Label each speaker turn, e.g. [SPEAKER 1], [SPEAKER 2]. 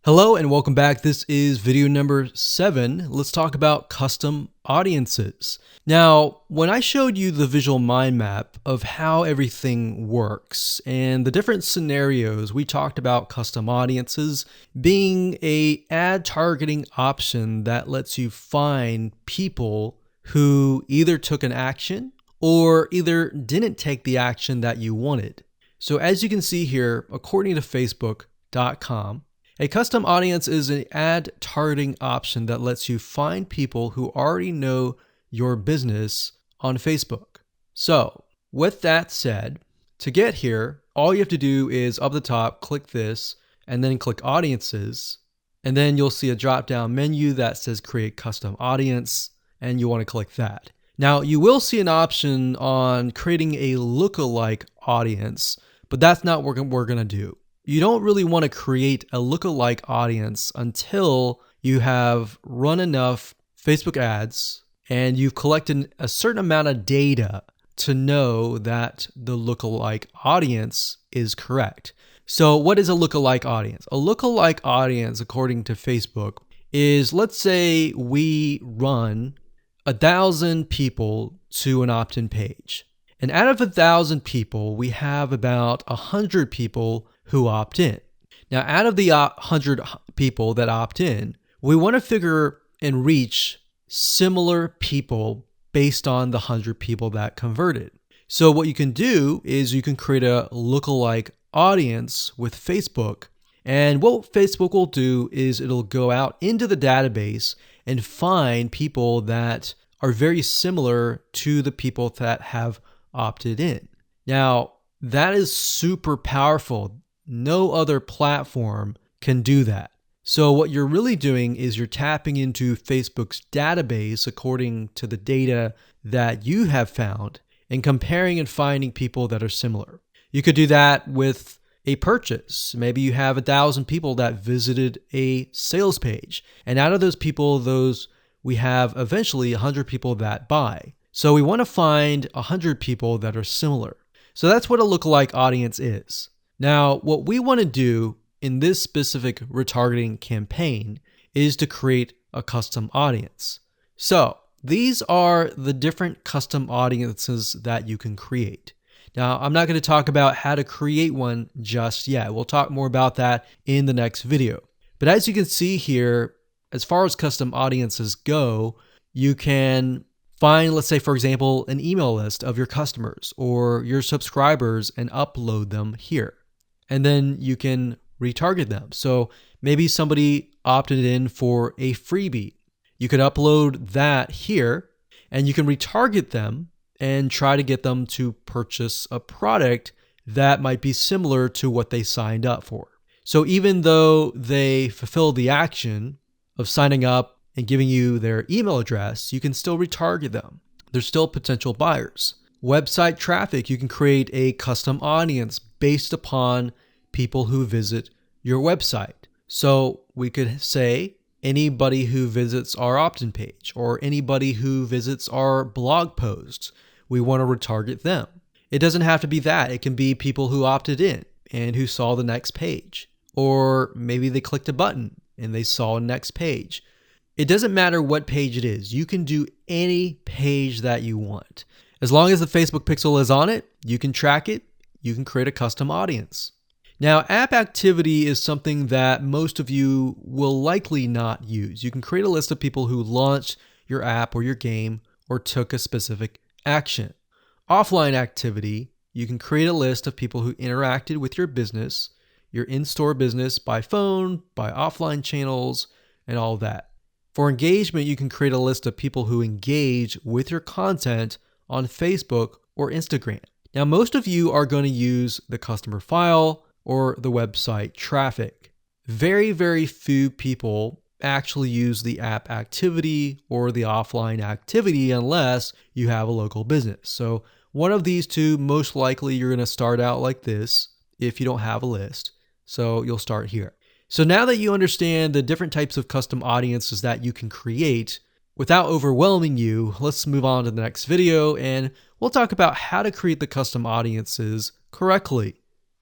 [SPEAKER 1] Hello and welcome back. This is video number 7. Let's talk about custom audiences. Now, when I showed you the visual mind map of how everything works and the different scenarios, we talked about custom audiences being a ad targeting option that lets you find people who either took an action or either didn't take the action that you wanted. So as you can see here, according to Facebook.com, a custom audience is an ad targeting option that lets you find people who already know your business on Facebook. So with that said, to get here, all you have to do is up the top, click this, and then click audiences. And then you'll see a drop-down menu that says create custom audience, and you want to click that. Now you will see an option on creating a lookalike audience, but that's not what we're going to do. You don't really want to create a lookalike audience until you have run enough Facebook ads and you've collected a certain amount of data to know that the lookalike audience is correct. So what is a lookalike audience? A lookalike audience, according to Facebook, is, let's say we run 1,000 people to an opt-in page. And out of 1,000 people, we have about 100 people who opt in. Now, out of the 100 people that opt in, we want to figure and reach similar people based on the 100 people that converted. So what you can do is you can create a lookalike audience with Facebook. And what Facebook will do is it'll go out into the database and find people that are very similar to the people that have opted in. Now, that is super powerful. No other platform can do that. So what you're really doing is you're tapping into Facebook's database according to the data that you have found and comparing and finding people that are similar. You could do that with a purchase. Maybe you have 1,000 people that visited a sales page. And out of those people, we have eventually 100 people that buy. So we want to find 100 people that are similar. So that's what a lookalike audience is. Now, what we want to do in this specific retargeting campaign is to create a custom audience. So these are the different custom audiences that you can create. Now, I'm not going to talk about how to create one just yet. We'll talk more about that in the next video. But as you can see here, as far as custom audiences go, you can find, let's say, for example, an email list of your customers or your subscribers and upload them here. And then you can retarget them. So maybe somebody opted in for a freebie. You could upload that here and you can retarget them and try to get them to purchase a product that might be similar to what they signed up for. So even though they fulfill the action of signing up and giving you their email address, you can still retarget them. They're still potential buyers. Website traffic, you can create a custom audience based upon people who visit your website. So we could say anybody who visits our opt-in page or anybody who visits our blog posts, we want to retarget them. It doesn't have to be that. It can be people who opted in and who saw the next page. Or maybe they clicked a button and they saw a next page. It doesn't matter what page it is. You can do any page that you want. As long as the Facebook pixel is on it, you can track it, you can create a custom audience. Now, app activity is something that most of you will likely not use. You can create a list of people who launched your app or your game or took a specific action. Offline activity, you can create a list of people who interacted with your business, your in-store business by phone, by offline channels, and all that. For engagement, you can create a list of people who engage with your content on Facebook or Instagram. Now, most of you are going to use the customer file or the website traffic. Very, very few people actually use the app activity or the offline activity unless you have a local business. So one of these two, most likely you're going to start out like this if you don't have a list. So you'll start here. So now that you understand the different types of custom audiences that you can create, without overwhelming you, let's move on to the next video and we'll talk about how to create the custom audiences correctly.